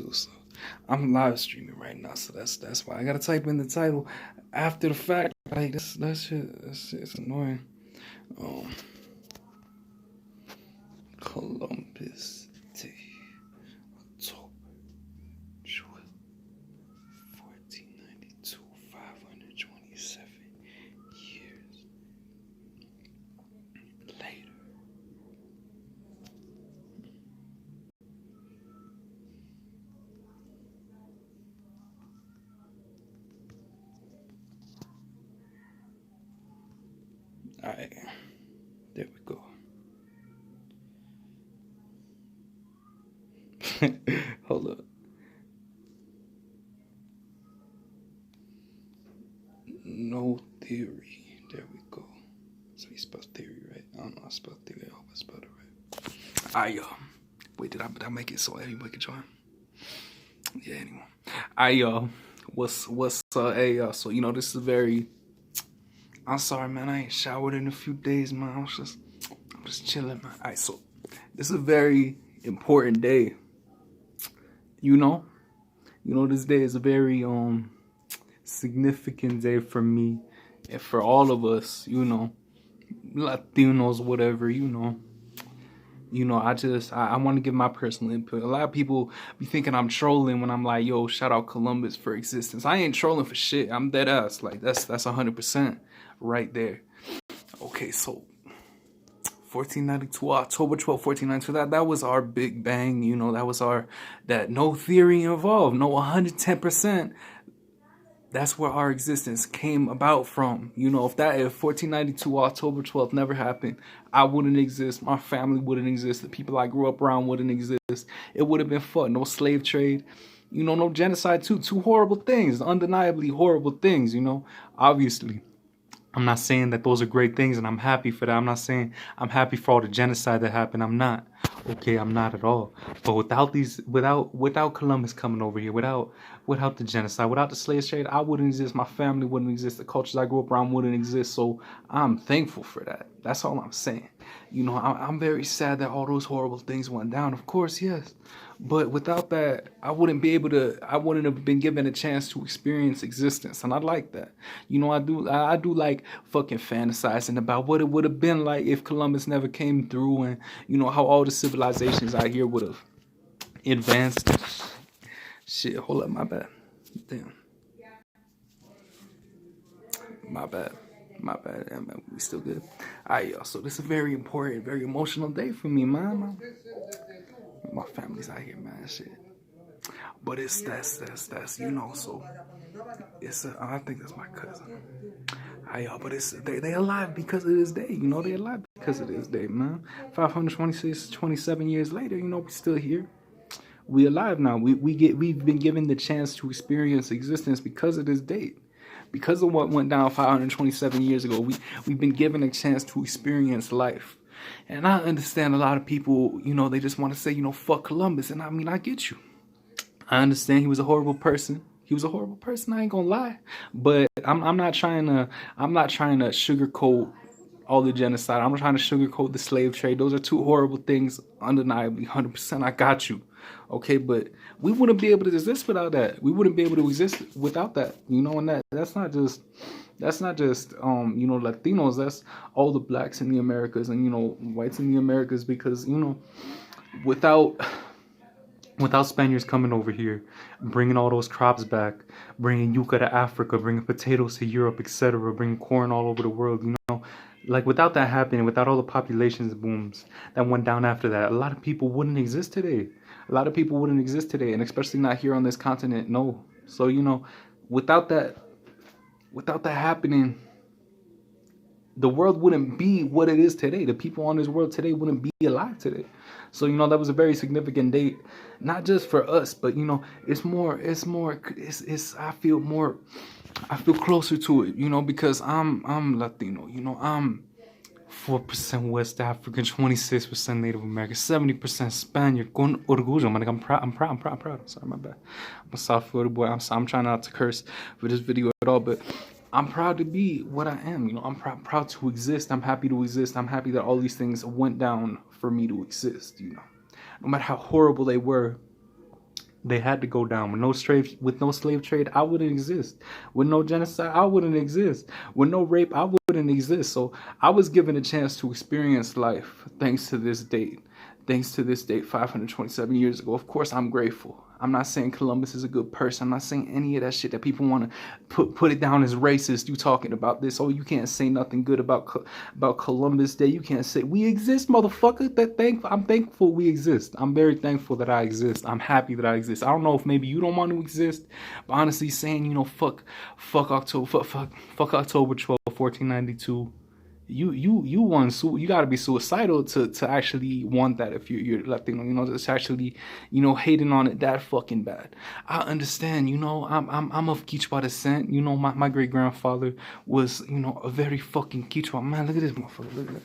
too. So I'm live streaming right now, so that's why I gotta type in the title after the fact. Like that shit's annoying. Um, Columbus Day, October 12th, 1492, 527 years later. Alright, there we go. Hold up. No theory. There we go. So you spelled theory, right? I don't know. I spelled theory. I hope I spelled it right. Alright, y'all. Wait, did I make it so everybody can join? Yeah, anyway. Alright, y'all. What's hey, y'all. So, you know, this is very... I'm sorry, man. I ain't showered in a few days, man. I'm just chilling, man. Alright, so this is a very important day. You know, this day is a very significant day for me and for all of us. You know, Latinos, whatever. You know. I want to give my personal input. A lot of people be thinking I'm trolling when I'm like, yo, shout out Columbus for existence. I ain't trolling for shit. I'm dead ass. Like that's 100% right there. Okay, so 1492, October 12th, 1492, that was our big bang, you know, that no theory involved, no 110%. That's where our existence came about from. You know, if 1492, October 12th never happened, I wouldn't exist, my family wouldn't exist, the people I grew up around wouldn't exist. It would have been fun. No slave trade, you know, no genocide too. Two horrible things, undeniably horrible things, you know, obviously. I'm not saying that those are great things and I'm happy for that. I'm not saying I'm happy for all the genocide that happened. I'm not. Okay, I'm not at all. But without Columbus coming over here, without the genocide, without the slave trade, I wouldn't exist. My family wouldn't exist. The cultures I grew up around wouldn't exist. So I'm thankful for that. That's all I'm saying. You know, I'm very sad that all those horrible things went down. Of course, yes. But without that, I wouldn't have been given a chance to experience existence. And I like that. You know, I do like fucking fantasizing about what it would have been like if Columbus never came through, and, you know, how all the civilizations out here would have advanced. Shit, hold up, my bad. Damn. My bad. Yeah, man, we still good. Alright, y'all. So this is a very important, very emotional day for me, man. My family's out here, man. Shit. But that's you know. So I think that's my cousin. Alright, y'all. But they alive because of this day. You know, they alive because of this day, man. 27 years later, you know, we still here. We alive now. We've been given the chance to experience existence because of this date. Because of what went down 527 years ago, we've been given a chance to experience life. And I understand a lot of people, you know, they just want to say, you know, fuck Columbus. And I mean, I get you. I understand he was a horrible person. I ain't gonna lie. But I'm not trying to sugarcoat all the genocide. I'm trying to sugarcoat the slave trade. Those are two horrible things, undeniably, 100%. I got you. Okay, but we wouldn't be able to exist without that. We wouldn't be able to exist without that. You know, and that's not just you know, Latinos. That's all the blacks in the Americas and, you know, whites in the Americas, because, you know, without Spaniards coming over here, bringing all those crops back, bringing yucca to Africa, bringing potatoes to Europe, etc., bringing corn all over the world, you know, like without that happening, without all the populations booms that went down after that, a lot of people wouldn't exist today. And especially not here on this continent. No. So, you know, without that happening, the world wouldn't be what it is today. The people on this world today wouldn't be alive today. So, you know, that was a very significant date, not just for us, but, you know, I feel closer to it, you know, because I'm Latino, you know, I'm 4% West African, 26% Native American, 70% Spaniard. Con orgullo, man. I'm proud. Sorry, my bad. I'm a South Florida boy. I'm trying not to curse for this video at all, but I'm proud to be what I am. You know, I'm proud to exist. I'm happy to exist. I'm happy that all these things went down for me to exist. You know, no matter how horrible they were, They had to go down. With no slave trade, I wouldn't exist. With no genocide, I wouldn't exist. With no rape, I wouldn't exist. So I was given a chance to experience life thanks to this date. Thanks to this date, 527 years ago. Of course, I'm grateful. I'm not saying Columbus is a good person. I'm not saying any of that shit that people want to put it down as racist. You talking about this? Oh, you can't say nothing good about Columbus Day. You can't say we exist, motherfucker. I'm thankful we exist. I'm very thankful that I exist. I'm happy that I exist. I don't know if maybe you don't want to exist, but honestly, saying fuck October 12th, 1492. You gotta be suicidal to actually want that if you're Latino, it's actually, hating on it that fucking bad. I understand, I'm of Quichua descent, my great grandfather was, a very fucking Quichua man. Look at this motherfucker, look at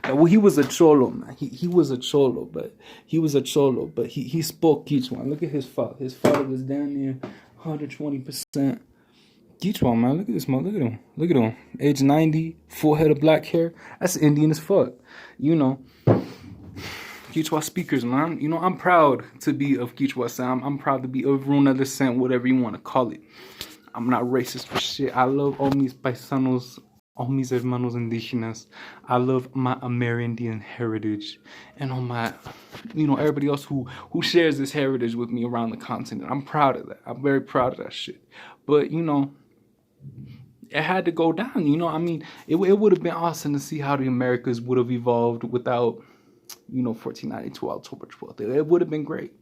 that. Well, he was a cholo, man. He was a cholo, but he spoke Quichua. Look at his father. His father was down near 120%. Quichua, man. Look at this, man. Look at him. Look at him. Age 90, full head of black hair. That's Indian as fuck. Quichua speakers, man. I'm proud to be of Quichua sound. I'm proud to be of Runa descent, whatever you want to call it. I'm not racist for shit. I love all mis paisanos, all mis hermanos indígenas. I love my Amerindian heritage and all my, everybody else who shares this heritage with me around the continent. I'm proud of that. I'm very proud of that shit. But, it had to go down, it would have been awesome to see how the Americas would have evolved without, 1492 October 12th. It would have been great.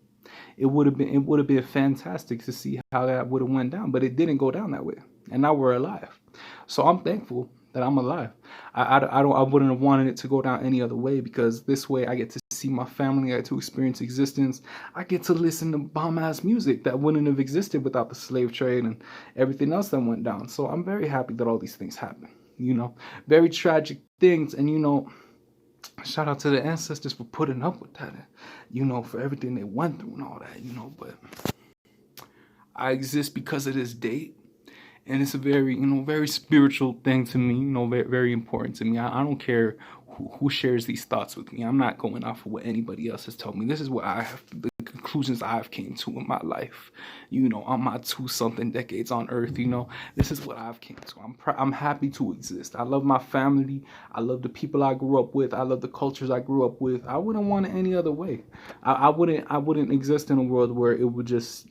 It would have been fantastic to see how that would have went down, but it didn't go down that way. And now we're alive. So I'm thankful that I'm alive. I wouldn't have wanted it to go down any other way, because this way I get to see my family, I get to experience existence. I get to listen to bomb ass music that wouldn't have existed without the slave trade and everything else that went down. So I'm very happy that all these things happen. Very tragic things, and shout out to the ancestors for putting up with that, for everything they went through and all that, but I exist because of this date. And it's a very, very spiritual thing to me, very, very important to me. I don't care who shares these thoughts with me. I'm not going off of what anybody else has told me. This is what the conclusions I've came to in my life, on my 2-something decades on earth, this is what I've came to. I'm happy to exist. I love my family. I love the people I grew up with. I love the cultures I grew up with. I wouldn't want it any other way. I wouldn't exist in a world where it just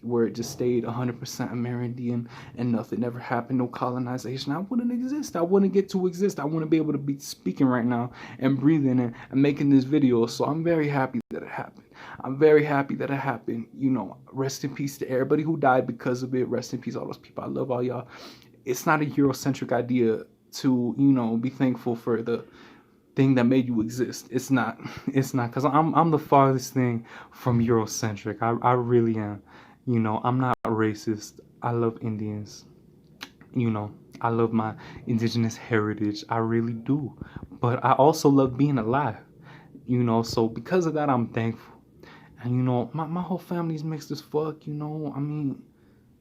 stayed 100% Amerindian and nothing ever happened, no colonization. I wouldn't exist. I wouldn't get to exist. I wouldn't be able to be speaking right now and breathing and making this video. So I'm very happy that it happened. I'm very happy that it happened. Rest in peace to everybody who died because of it. Rest in peace all those people. I love all y'all. It's not a Eurocentric idea to, be thankful for the thing that made you exist. It's not, because I'm the farthest thing from Eurocentric. I really am. I'm not racist. I love Indians. I love my indigenous heritage. I really do. But I also love being alive. So because of that, I'm thankful. And my whole family's mixed as fuck,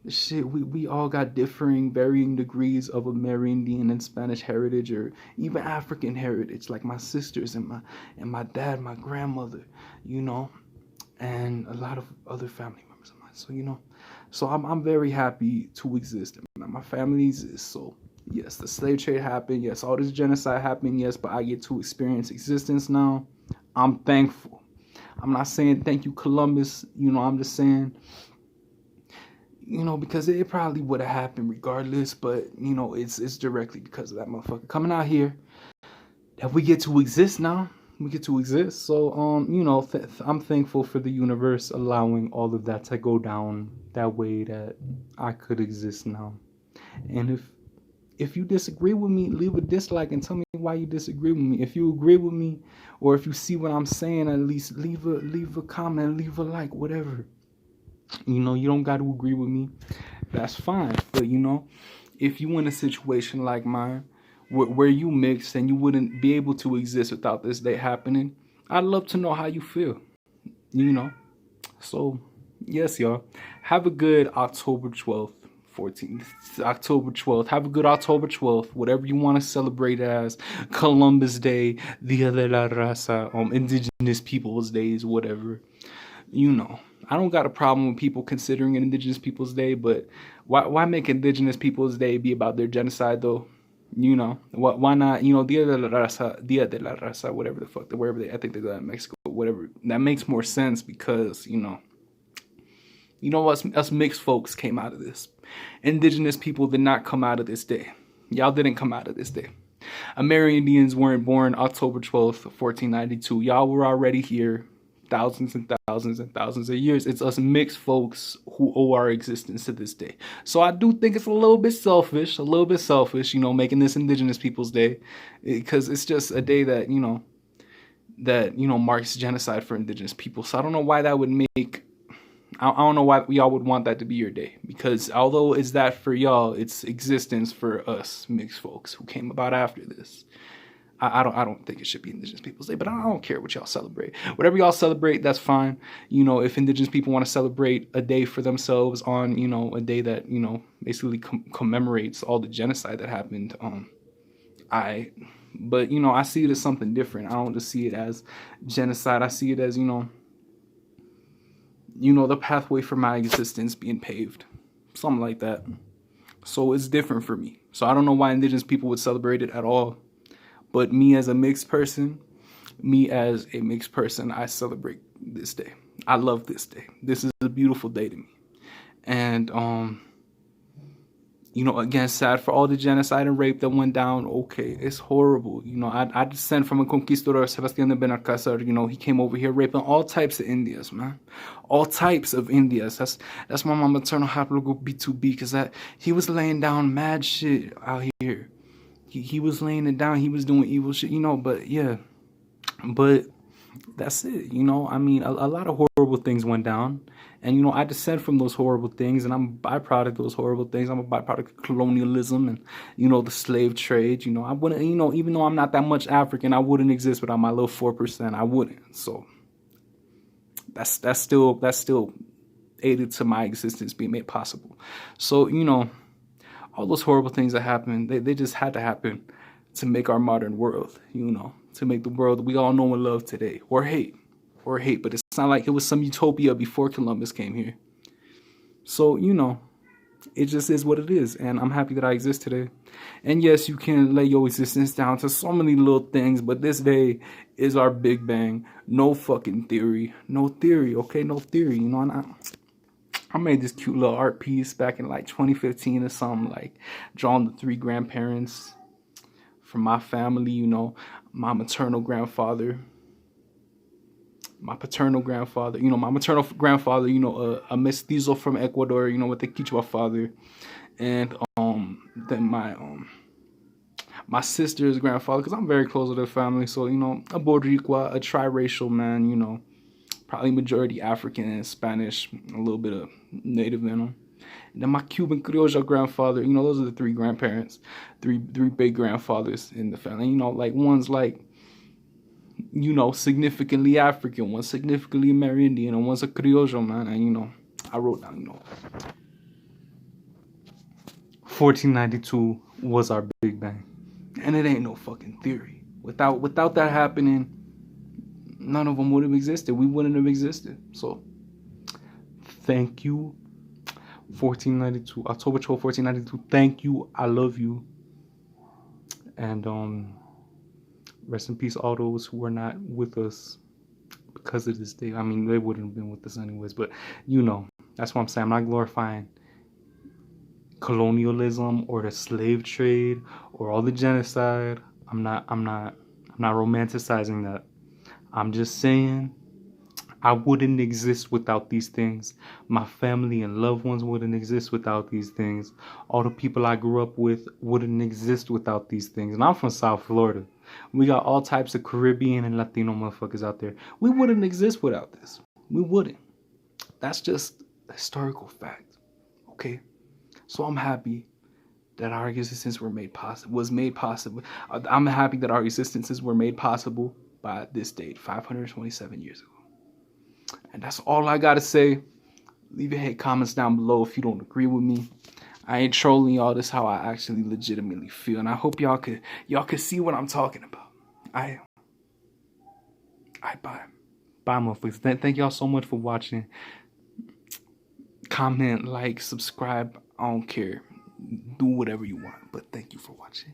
shit, we all got varying degrees of Amerindian and Spanish heritage, or even African heritage, like my sisters and my dad, my grandmother, and a lot of other family members of mine. So I'm very happy to exist. My family exists. So yes, the slave trade happened. Yes, all this genocide happened. Yes, but I get to experience existence now. I'm thankful. I'm not saying thank you, Columbus. I'm just saying, because it probably would have happened regardless. But, it's directly because of that motherfucker coming out here that we get to exist now. We get to exist. So, I'm thankful for the universe allowing all of that to go down that way, that I could exist now. And if you disagree with me, leave a dislike and tell me why you disagree with me. If you agree with me, or if you see what I'm saying, at least leave a comment, leave a like, whatever. You don't got to agree with me. That's fine. But, if you in a situation like mine, where you mixed and you wouldn't be able to exist without this day happening, I'd love to know how you feel. So, yes, y'all. Have a good October 12th. 14th, October 12th. Have a good October 12th. Whatever you want to celebrate as, Columbus Day, Dia de la Raza, Indigenous Peoples Days, whatever. I don't got a problem with people considering it Indigenous Peoples Day, but why make Indigenous Peoples Day be about their genocide though? You know, why not? You know, Dia de la Raza, whatever the fuck, wherever I think they got in Mexico, whatever. That makes more sense because us mixed folks came out of this. Indigenous people did not come out of this day. Y'all didn't come out of this day. Amerindians weren't born October 12th, 1492. Y'all were already here thousands and thousands and thousands of years. It's us mixed folks who owe our existence to this day. So I do think it's a little bit selfish, making this Indigenous Peoples Day, because it's just a day that, marks genocide for Indigenous people. So I don't know why that would make... I don't know why y'all would want that to be your day, because although it's that for y'all, it's existence for us mixed folks who came about after this. I don't think it should be Indigenous Peoples Day, but I don't care what y'all celebrate. Whatever y'all celebrate, that's fine. If Indigenous people want to celebrate a day for themselves on, a day that, basically commemorates all the genocide that happened, but, I see it as something different. I don't just see it as genocide. I see it as, the pathway for my existence being paved. Something like that. So it's different for me. So I don't know why Indigenous people would celebrate it at all. But me as a mixed person, I celebrate this day. I love this day. This is a beautiful day to me. And, again, sad for all the genocide and rape that went down. Okay, it's horrible. I descend from a conquistador, Sebastián de Benalcázar. He came over here raping all types of Indians, man. All types of Indians. That's my mama maternal haplogroup B2B, because he was laying down mad shit out here. He was laying it down. He was doing evil shit, but yeah. But that's it, I mean, a lot of horrible things went down. And, I descend from those horrible things, and I'm a byproduct of those horrible things. I'm a byproduct of colonialism and, the slave trade. I wouldn't, even though I'm not that much African, I wouldn't exist without my little 4%. I wouldn't. So that's still aided to my existence being made possible. So, all those horrible things that happened, they just had to happen to make our modern world, to make the world we all know and love today, or hate. But it's not like it was some utopia before Columbus came here. So, it just is what it is. And I'm happy that I exist today. And yes, you can lay your existence down to so many little things, but this day is our Big Bang. No fucking theory. No theory, okay? No theory, and I made this cute little art piece back in like 2015 or something, like drawing the 3 grandparents from my family, my maternal grandfather, my paternal grandfather, my maternal grandfather, a mestizo from Ecuador, with the Quichua father, and then my sister's grandfather, because I'm very close with their family, so, a Boricua, a triracial man, probably majority African and Spanish, a little bit of native in them. And then my Cuban Criolla grandfather, those are the 3 grandparents, three big grandfathers in the family. Like one's like, significantly African, one's significantly Amerindian, and one's a Criollo, man. And, I wrote down, 1492 was our Big Bang. And it ain't no fucking theory. Without that happening, none of them would have existed. We wouldn't have existed. So, thank you, 1492, October 12, 1492. Thank you. I love you. And rest in peace, all those who were not with us because of this day. I mean, they wouldn't have been with us anyways. But that's what I'm saying. I'm not glorifying colonialism or the slave trade or all the genocide. I'm not romanticizing that. I'm just saying I wouldn't exist without these things. My family and loved ones wouldn't exist without these things. All the people I grew up with wouldn't exist without these things. And I'm from South Florida. We got all types of Caribbean and Latino motherfuckers out there. We wouldn't exist without this. We wouldn't. That's just a historical fact. Okay? So I'm happy that our existence was made possible. I'm happy that our existences were made possible by this date, 527 years ago. And that's all I gotta say. Leave your hate comments down below if you don't agree with me. I ain't trolling y'all. This is how I actually legitimately feel, and I hope y'all could see what I'm talking about. Bye, motherfuckers. Thank y'all so much for watching. comment, like, subscribe. I don't care. Do whatever you want. But thank you for watching.